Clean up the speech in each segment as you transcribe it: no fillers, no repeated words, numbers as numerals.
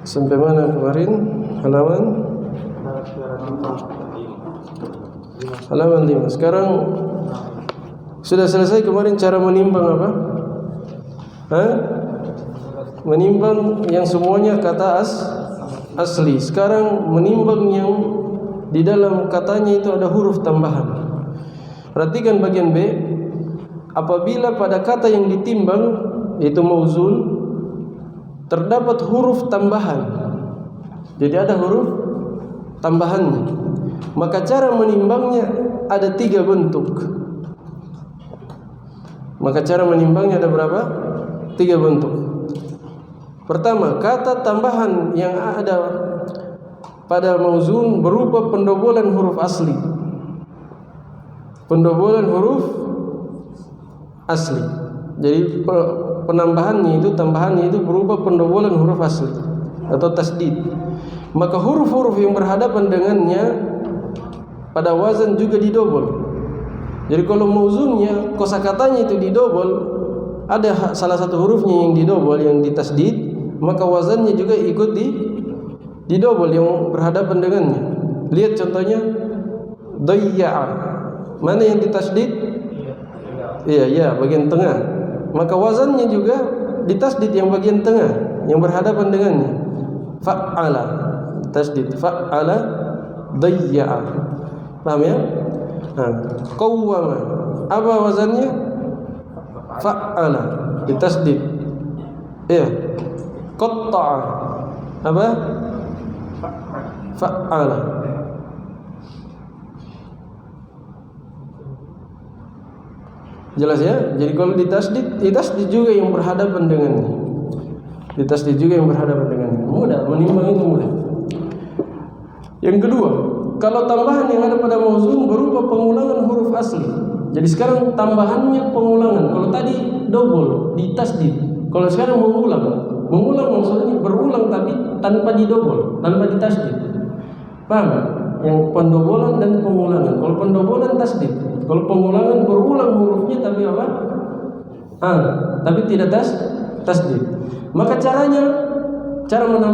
Sampai mana kemarin? Halaman 5. Sekarang sudah selesai kemarin cara menimbang apa? Menimbang yang semuanya kata asli. Sekarang menimbang yang di dalam katanya itu ada huruf tambahan. Perhatikan bagian B. Apabila pada kata yang ditimbang yaitu mauzun terdapat huruf tambahan, jadi ada huruf tambahannya, maka cara menimbangnya ada 3 bentuk. Maka cara menimbangnya ada berapa? 3 bentuk. Pertama, kata tambahan yang ada pada mauzun berupa pendobolan huruf asli. Pendobolan huruf asli. Jadi penambahannya itu, tambahannya itu berupa pendobolan huruf asli atau tasdid. Maka huruf-huruf yang berhadapan dengannya pada wazan juga didobol. Jadi kalau mauzunnya, kosakatanya itu didobol, ada salah satu hurufnya yang didobol, yang ditasdid, maka wazannya juga ikut didobol yang berhadapan dengannya. Lihat contohnya, dayya'a. Mana yang ditasdid? Iya, bagian tengah. Maka wazannya juga ditasdid yang bagian tengah yang berhadapan dengannya. Fa'ala, tasdid fa'ala dayya'a. Paham ya? Qawwama, apa wazannya? Fa'ala, ditasdid. Iya. Qatta'a, apa? Fa'ala. Jelas ya? Jadi kalau ditasdid juga yang berhadapan dengannya. Ditasdid juga yang berhadapan dengannya. Mudah, menimbang itu mudah. Yang kedua, kalau tambahan yang ada pada mauzun berupa pengulangan huruf asli. Jadi sekarang tambahannya pengulangan. Kalau tadi double, ditasdid. Kalau sekarang mengulang maksudnya berulang tapi tanpa didobol, tanpa ditasdid. Paham? Yang pendobolan dan pengulangan. Kalau pendobolan tasdid, kalau pengulangan berulang hurufnya tapi apa? Tapi tidak tasdid. Maka cara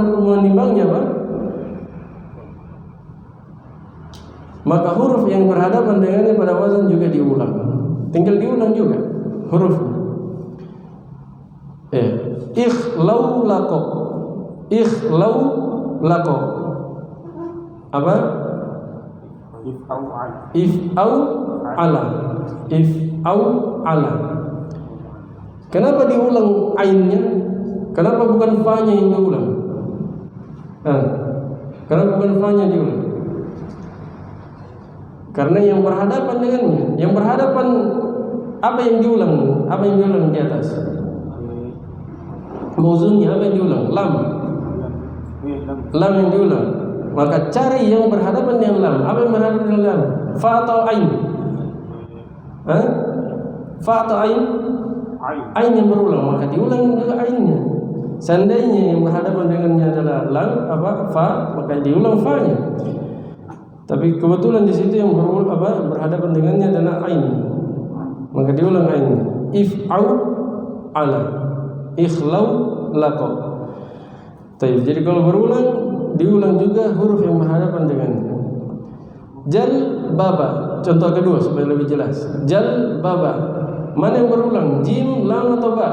menimbangnya apa? Maka huruf yang berhadapan dengannya pada wazan juga diulang. Tinggal diulang juga hurufnya. Ikhlau laqo. Apa? If'au ala. Kenapa diulang ainnya? Kenapa bukan fa-nya yang diulang? Kenapa bukan fa-nya diulang? Karena yang berhadapan dengannya, yang berhadapan apa yang diulang? Apa yang diulang di atas? Mauzunnya apa yang diulang? Lam yang diulang. Maka cari yang berhadapan dengan lam. Apa yang berhadapan dengan lam? Fa atau ain? Fa atau ain? Ain yang berulang, maka diulang juga ainnya. Seandainya yang berhadapan dengannya adalah lam, fa, maka diulang fa-nya. Tapi kebetulan di situ yang berhadapan dengannya adalah ain, maka diulang ainnya. If'au ala, ikhlau laqo. Jadi kalau berulang, diulang juga huruf yang berhadapan dengannya. Jal baba, contoh kedua supaya lebih jelas. Jal baba, mana yang berulang? Jim, lam atau ba?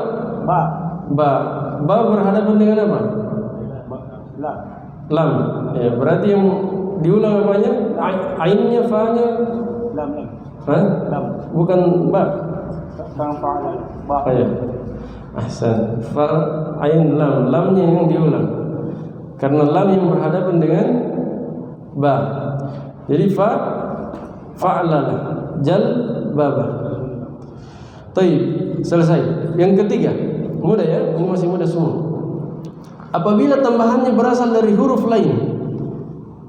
Ba berhadapan dengan apa? Lam. Ya, berarti yang diulang apanya? Ainnya, fa-nya? Lam. Bukan ba. Ya. Ahsan. Fa, ain, lam. Lamnya yang diulang. Karena lam yang berhadapan dengan ba. Jadi fa'lala, jal baba. Taib, selesai. Yang ketiga, mudah ya, ini masih mudah semua. Apabila tambahannya berasal dari huruf lain.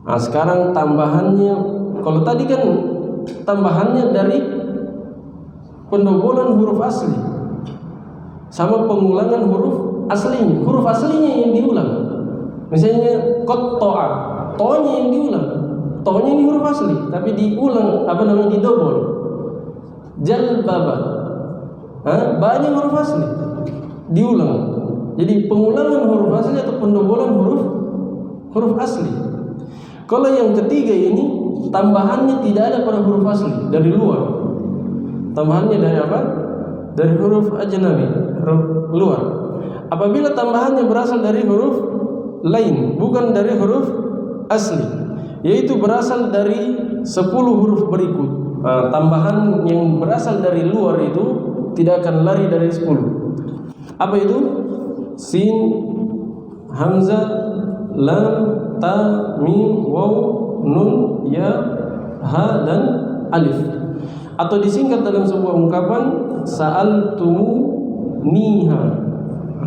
Nah, sekarang tambahannya, kalau tadi kan tambahannya dari pendobolan huruf asli sama pengulangan huruf aslinya. Huruf aslinya yang diulang. Misalnya qatta'a, to-nya yang diulang. To-nya ini huruf asli, tapi diulang, didobol. Jalbaba, ba-nya huruf asli, diulang. Jadi pengulangan huruf asli atau pendobolan huruf huruf asli. Kalau yang ketiga ini tambahannya tidak ada pada huruf asli, dari luar. Tambahannya dari apa? Dari huruf ajnabi, huruf luar. Apabila tambahannya berasal dari huruf lain, bukan dari huruf asli, yaitu berasal dari 10 huruf berikut. Tambahan yang berasal dari luar itu tidak akan lari dari 10. Apa itu? Sin, hamzah, lam, ta, mim, waw, nun, ya, ha, dan alif. Atau disingkat dalam sebuah ungkapan sa'altumuniha.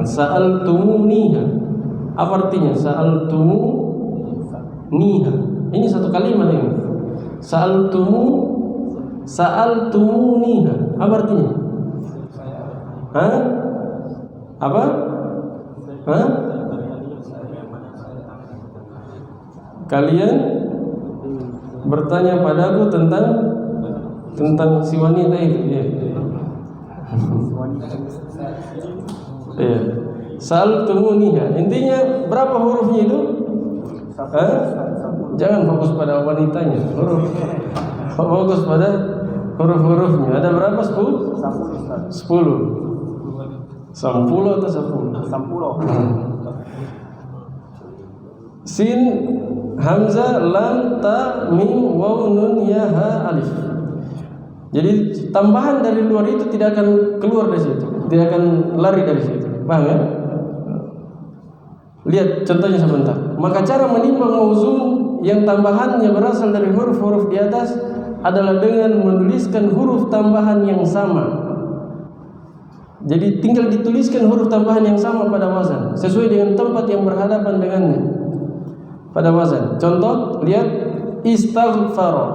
Sa'altumuniha. Apa artinya? Sa'altumuniha. Ini satu kalimat ini. Sa'altumuniha. Apa artinya? Hah? Apa? Hah? Kalian bertanya padaku tentang si wanita itu, ya. Iya. Sa'altumuniha. Intinya berapa hurufnya itu? Hah? Jangan fokus pada wanitanya. Fokus pada huruf-hurufnya. Ada berapa? 10? 10. 10 atau 10? 10. Sin, hamzah, lam, ta, mim, waw, nun, ya, ha, alif. Jadi tambahan dari luar itu tidak akan keluar dari situ, tidak akan lari dari situ. Paham ya? Lihat contohnya sebentar. Maka cara menimbang mauzun yang tambahannya berasal dari huruf-huruf di atas adalah dengan menuliskan huruf tambahan yang sama. Jadi tinggal dituliskan huruf tambahan yang sama pada wazan sesuai dengan tempat yang berhadapan dengannya pada wazan. Contoh, lihat istaghfara.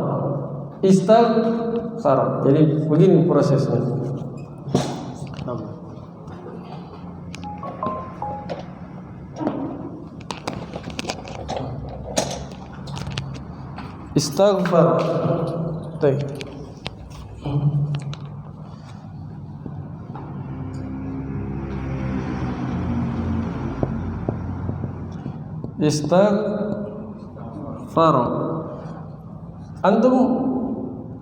Istaghfara. Jadi begini prosesnya. Istaghfara. Baik. Istaghfara. Antum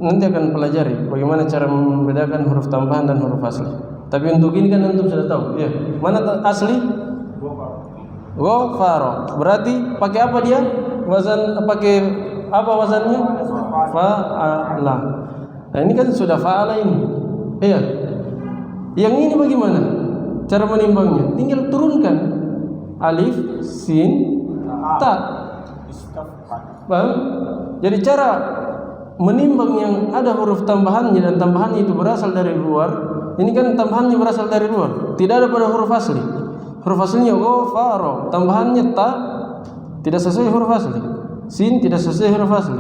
nanti akan pelajari bagaimana cara membedakan huruf tambahan dan huruf asli. Tapi untuk ini kan antum sudah tahu, ya. Mana asli? Ghafara. Berarti pakai apa dia? Wazan, pakai apa wazannya? Fa'ala. Nah, ini kan sudah fa'ala ini. Iya. Yang ini bagaimana cara menimbangnya? Tinggal turunkan alif, sin, ta. Paham? Jadi cara menimbang yang ada huruf tambahannya dan tambahannya itu berasal dari luar. Ini kan tambahannya berasal dari luar, tidak ada pada huruf asli. Huruf aslinya ghafara, tambahannya ta tidak sesuai huruf asli. Sin tidak sesuai huruf asli.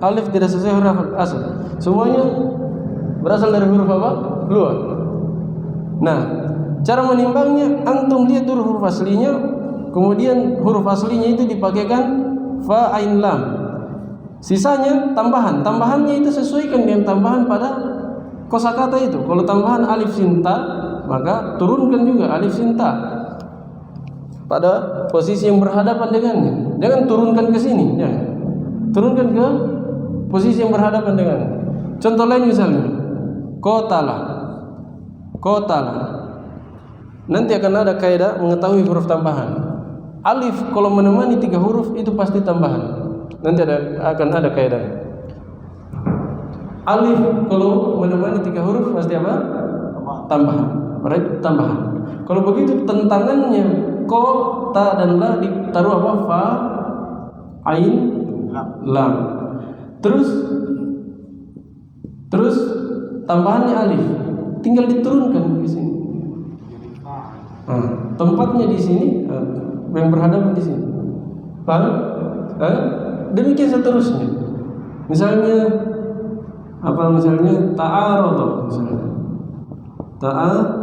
Alif tidak sesuai huruf asli. Semuanya berasal dari huruf apa? Luar. Nah, cara menimbangnya antum lihat dulu huruf aslinya, kemudian huruf aslinya itu dipakaikan fa, ain, lam. Sisanya tambahan. Tambahannya itu sesuaikan dengan tambahan pada kosakata itu. Kalau tambahan alif sin ta, maka turunkan juga alif sin ta pada posisi yang berhadapan dengannya. Jangan turunkan ke sini, jangan. Turunkan ke posisi yang berhadapan dengannya. Contoh lain misalnya, qatala. Qatala. Nanti akan ada kaidah mengetahui huruf tambahan. Alif kalau menemani 3 huruf itu pasti tambahan. Nanti akan ada kaidah. Alif kalau menemani 3 huruf pasti apa? Tambahan. Berarti tambahan. Kalau begitu tentangannya ko, ta, dan la ditaruh apa? Fa, ain, lam. Terus tambahannya alif. Tinggal diturunkan di sini. Tempatnya di sini, yang berhadapan di sini. Paham? Demikian seterusnya. Misalnya apa? Misalnya ta'arada. Ta'arada.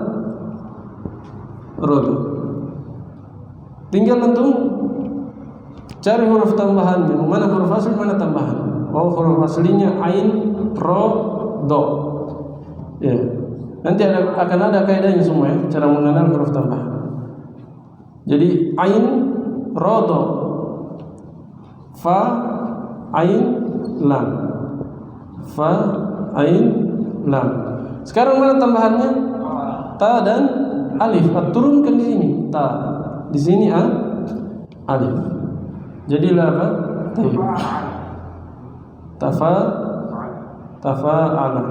Tinggal antum cari huruf tambahannya. Mana huruf asli, mana tambahan. Oh, huruf aslinya ain, ro, do. Ya. Nanti akan ada kaidahnya semua ya, cara mengenal huruf tambahan. Jadi ain, ro, do. fa ain lam. Fa ain lam. Sekarang mana tambahannya? Ta dan alif. Turunkan di sini ta. Di sini alif. Jadilah apa? Tayyib. Tafa'ala.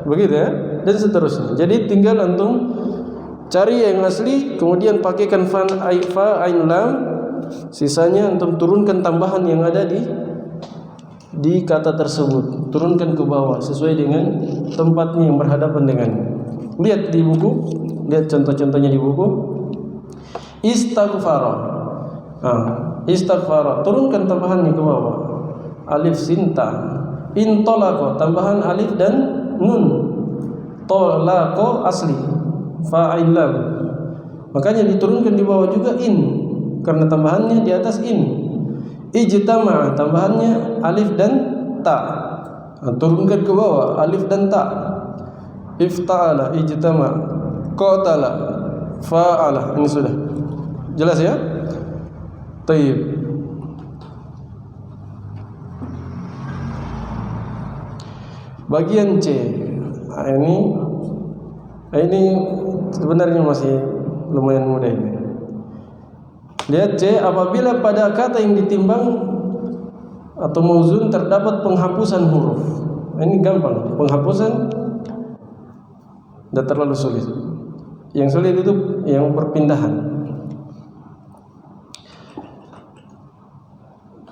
Begitu ya, dan seterusnya. Jadi tinggal antum cari yang asli, kemudian pakaikan fa ain lam, sisanya antum turunkan tambahan yang ada di kata tersebut, turunkan ke bawah sesuai dengan tempatnya yang berhadapan dengannya. Lihat di buku, lihat contoh-contohnya di buku. Istaghfara. Istaghfara, turunkan tambahannya ke bawah. Alif sinta. Intolaqa, tambahan alif dan nun. Tolaqa asli. Fa'il lam. Makanya diturunkan di bawah juga in, karena tambahannya di atas in. Ijtama, tambahannya alif dan ta. Turunkan ke bawah alif dan ta. Ifta'ala, ijtama, qatala, fa'ala. Ini sudah jelas ya? Tayyib. Bagian C. Ini sebenarnya masih lumayan mudah ini. Lihat C, apabila pada kata yang ditimbang atau mauzun terdapat penghapusan huruf. Ini gampang, penghapusan tidak terlalu sulit. Yang sulit itu yang perpindahan.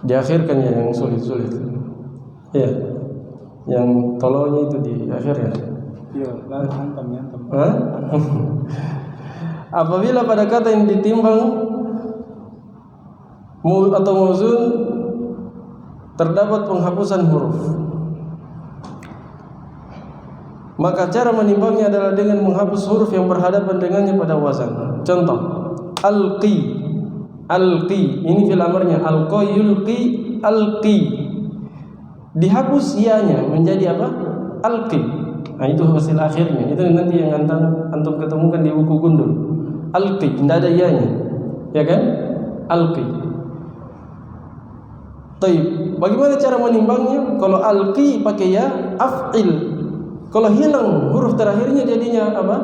Diakhirkan ya yang sulit-sulit. Ya. Yang tolongnya itu di akhir ya. Iya, hantam. Apabila pada kata yang ditimbang atau mauzun terdapat penghapusan huruf, maka cara menimbangnya adalah dengan menghapus huruf yang berhadapan dengannya pada wazan. Contoh, alqi. Ini fil amarnya, alqa yulqi, alqi. Dihapus ianya menjadi apa? Alqi. Nah, itu hasil akhirnya. Itu nanti yang antum ketemukan di buku gundul. Alqi, tidak ada ianya. Ya kan? Alqi. Taib. Bagaimana cara menimbangnya? Kalau alqi pakai ya, af'il. Kalau hilang huruf terakhirnya jadinya apa?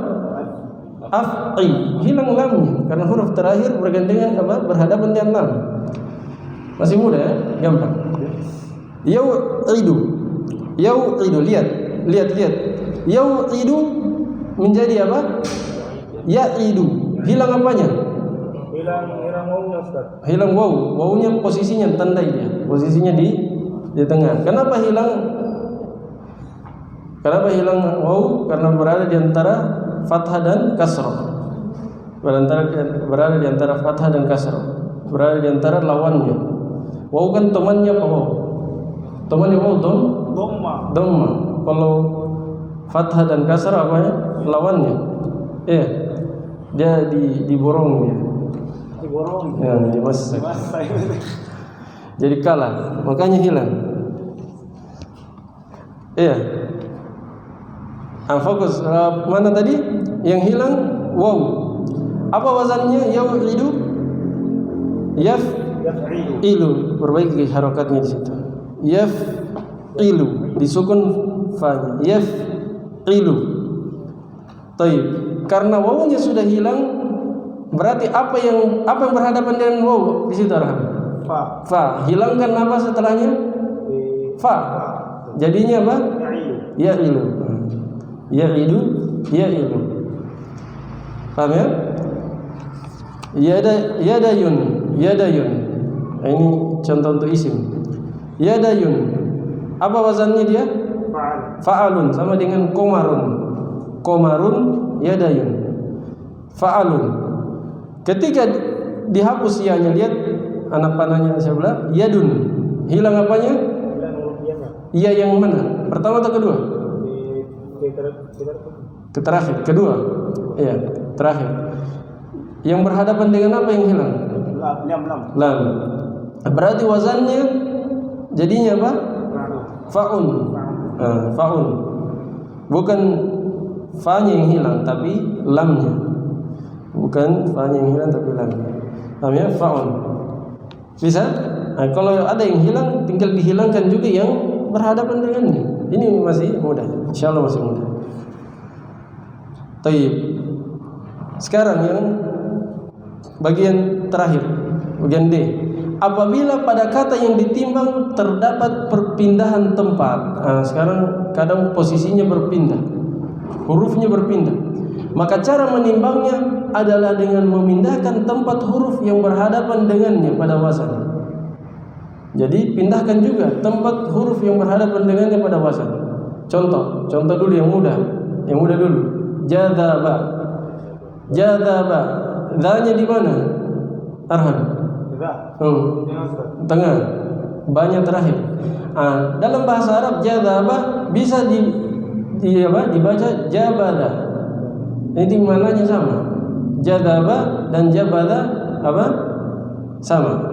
Af'i. Hilang lamnya karena huruf terakhir bergandengan apa? Berhadapan dengan lam. Masih mudah ya? Gampang. Yau'idu. Lihat. Yau'idu menjadi apa? Ya'idu. Hilang apanya? Hilang wawunya, Ustaz. Hilang waw. Wawunya posisinya tandai dia. Posisinya di tengah. Kenapa hilang waw? Karena berada di antara fathah dan kasrah. Berada di antara fathah dan kasrah. Berada di antara lawannya. Waw kan temannya apa waw? Temannya waw dhamma. Kalau fathah dan kasrah apa ya? Lawannya. Iya. Dia diborong dia. Diborong. Ya, dimasak. Jadi kalah, makanya hilang. Iya. Fokus mana tadi? Yang hilang waw. Apa wazannya? Yau'idu. Yaf'ilu. Perbaiki harokatnya di situ. Yaf'ilu, disukun fa. Yaf'ilu. Taib. Karena wawunya sudah hilang, berarti apa yang berhadapan dengan waw di situ Arham? Fa. Hilangkan apa setelahnya? Fa. Jadinya apa? Ya'ilu. Ya'ilu. Paham ya? Yadayun. Ini contoh untuk isim. Yadayun. Apa wazannya dia? Fa'alun, sama dengan Komarun yadayun. Fa'alun. Ketika dihapus ianya, lihat anak panahnya sebelah, yadun. Hilang apanya? Iya yang mana? Pertama atau kedua? Terakhir, kedua. Iya, terakhir. Yang berhadapan dengan apa yang hilang? Lam. Berarti wazannya jadinya apa? Fa'un. Fa'un. Bukan fa-nya yang hilang tapi lamnya. Bukan fa-nya yang hilang tapi lamnya. Paham ya? Fa'un. Bisa? Nah, kalau ada yang hilang, tinggal dihilangkan juga yang berhadapan dengannya. Ini masih mudah, insya Allah masih mudah. Taib. Sekarang yang bagian terakhir, bagian D. Apabila pada kata yang ditimbang terdapat perpindahan tempat. Nah, sekarang kadang posisinya berpindah, hurufnya berpindah. Maka cara menimbangnya adalah dengan memindahkan tempat huruf yang berhadapan dengannya pada wazan. Jadi pindahkan juga tempat huruf yang berhadapan dengannya pada wazan. Contoh dulu yang mudah dulu. Jadzaba, jadzaba. Dzanya di mana? Arhan. Tengah. Banyak terakhir. Dalam bahasa Arab jadzaba bisa dibaca jabada. Ini maknanya sama. Jadzaba dan jabada apa? Sama.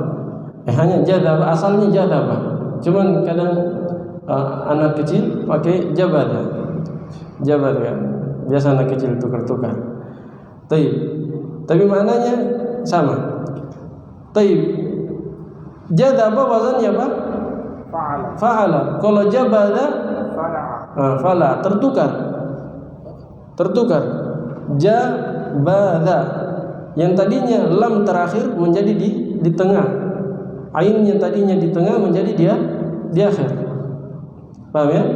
Hanya jadzaba, asalnya jadzaba. Cuman kadang anak kecil pakai jabada. Jabada. Biasa anak kecil tukar-tukar. Tapi maknanya sama. Jadzaba wazannya apa? Fa'ala. Kalau jabada fala, tertukar. Jabada. Yang tadinya lam terakhir menjadi di tengah. Ain yang tadinya di tengah menjadi dia di akhir. Paham ya?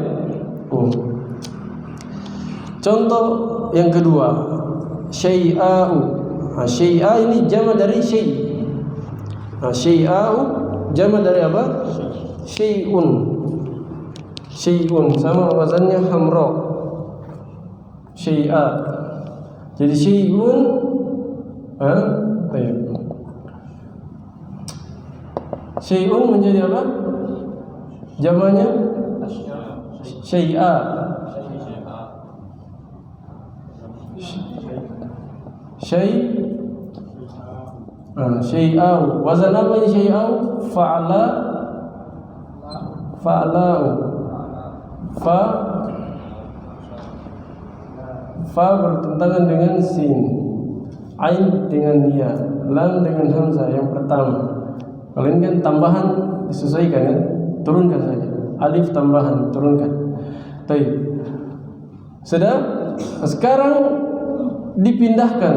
Contoh yang kedua, syai'a'u. Syai'a ini jama dari syai'. Syai'a'u jama dari apa? Syai'un. Syai'un sama wazannya hamra. Syai'a. Jadi syai'un syai'un menjadi apa? Jamanya syai'a. Syai'au. Wazan apa ini syai'au? Fa'lau. Fa bertentangan dengan sin, ain dengan ya, lam dengan hamzah yang pertama. Kalau ini kan tambahan disesuaikan ya, turunkan saja. Alif tambahan turunkan. Baik. Sudah. Sekarang dipindahkan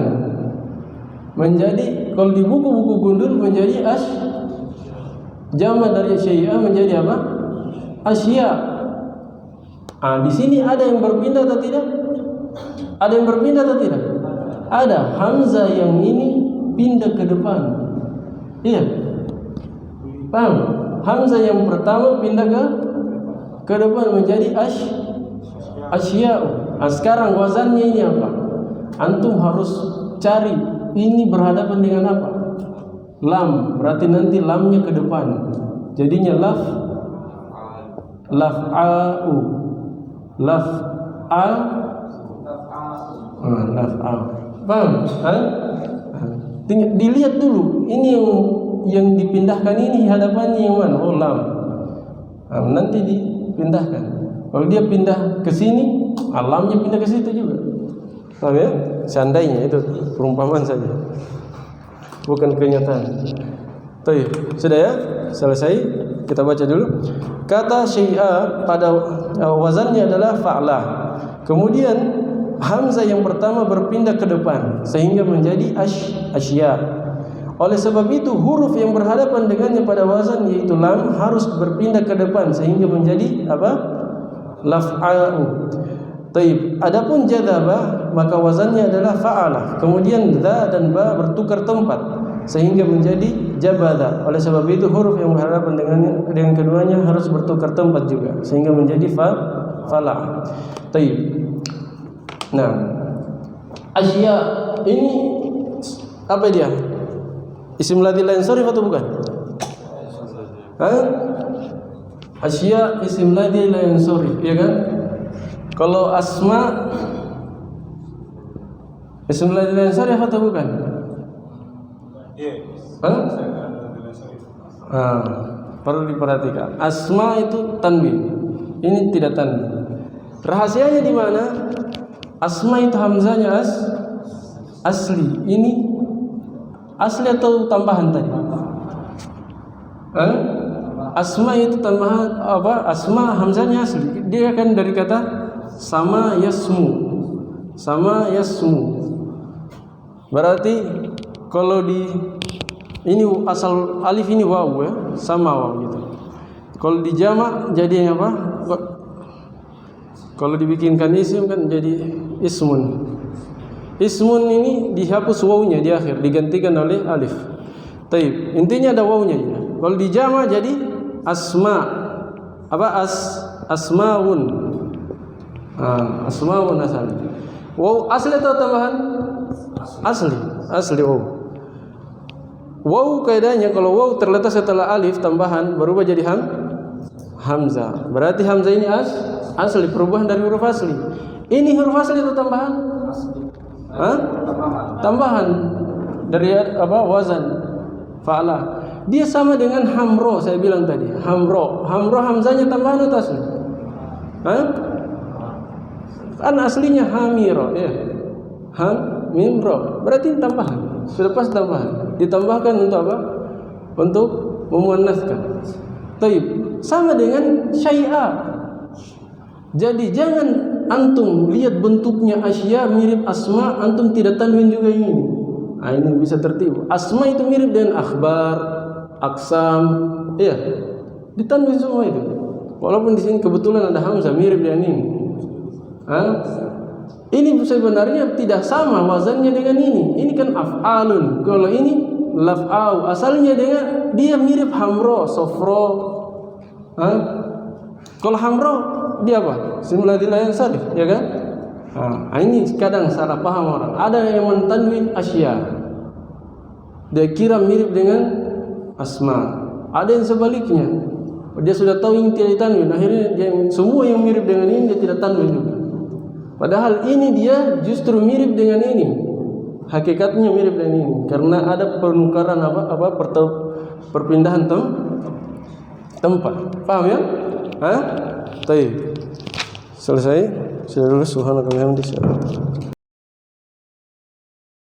menjadi, kalau di buku-buku gundul menjadi jama dari syai'a menjadi apa? Asya. Di sini ada yang berpindah atau tidak? Ada yang berpindah atau tidak? Ada. Hamzah yang ini pindah ke depan. Iya. Paham? Hamzah yang pertama pindah ke depan menjadi asya. Sekarang wazannya ini apa? Antum harus cari ini berhadapan dengan apa? Lam. Berarti nanti lamnya ke depan. Jadinya laf'a'u. Paham? Dilihat dulu. Ini yang dipindahkan ini hadapannya yang mana? Oh, lam. Nanti dipindahkan. Kalau dia pindah ke sini, lamnya pindah ke situ juga. Paham ya? Seandainya itu perumpamaan saja, bukan kenyataan. Baik, sudah ya? Selesai. Kita baca dulu. Kata syai'a pada wazannya adalah fa'la. Kemudian hamzah yang pertama berpindah ke depan sehingga menjadi asya. Oleh sebab itu huruf yang berhadapan dengannya pada wazan yaitu lam harus berpindah ke depan sehingga menjadi apa? Laf'a'u. Taib. Adapun jadzaba maka wazannya adalah fa'ala. Kemudian dza dan ba bertukar tempat sehingga menjadi jabada. Oleh sebab itu huruf yang berhadapan dengan keduanya harus bertukar tempat juga sehingga menjadi fala. Taib. Nah, asya ini apa dia? Isim ladzi la yansarif atau bukan? Asya isim ladzi la yansarif, ya kan? Kalau asma isim ladzi la yansarif atau bukan? Perlu diperhatikan. Asma itu tanwin. Ini tidak tanwin. Rahasianya di mana? Asma itu hamzahnya asli. Ini asli atau tambahan tadi? Asma itu tambahan apa? Asma hamzahnya asli. Dia kan dari kata sama yasmu. Sama yasmu. Berarti kalau di ini asal alif ini waw ya, sama waw gitu. Kalau di jamak jadi apa? Kalau dibikinkan isim kan jadi ismun. Ismun ini dihapus wawnya di akhir, digantikan oleh alif. Taib. Intinya ada wawnya. Kalau di jamak jadi asma. Apa asmaun. Asmaun asal. Waw asli atau tambahan? Asli waw. Waw kaidahnya kalau waw terletak setelah alif tambahan berubah jadi hamzah. Berarti hamzah ini asli, perubahan dari huruf asli. Ini huruf asli atau tambahan? Tambahan dari apa? Wazan fa'ala. Dia sama dengan hamro, saya bilang tadi. Hamro hamzahnya tambahan atau asli? Kan aslinya hamiro, ya. Hamimro. Berarti tambahan. Sudah pas tambahan. Ditambahkan untuk apa? Untuk memuannaskan. Taib. Sama dengan syai'a. Jadi jangan antum lihat bentuknya asya mirip asma, antum tidak tanwin juga ini. Ini bisa tertipu. Asma itu mirip dengan akhbar, aksam, iya. Ditanwin semua itu. Walaupun di sini kebetulan ada hamzah mirip dengan ini. Ini sebenarnya tidak sama wazannya dengan ini. Ini kan af'alun. Kalau ini laf'au. Asalnya dengan dia mirip hamro, sofro. Kalau hamro dia apa? Simulatil yang salif, ya kan? Ini kadang salah paham orang. Ada yang mentanwin asya. Dia kira mirip dengan asma. Ada yang sebaliknya. Dia sudah tahu yang tidak ditanwin. Akhirnya semua yang mirip dengan ini dia tidak tanwin juga. Padahal ini dia justru mirip dengan ini. Hakikatnya mirip dengan ini karena ada penukaran perpindahan tempat. Paham ya? Baik. Selesai. Sudah lulus. Subhanallah.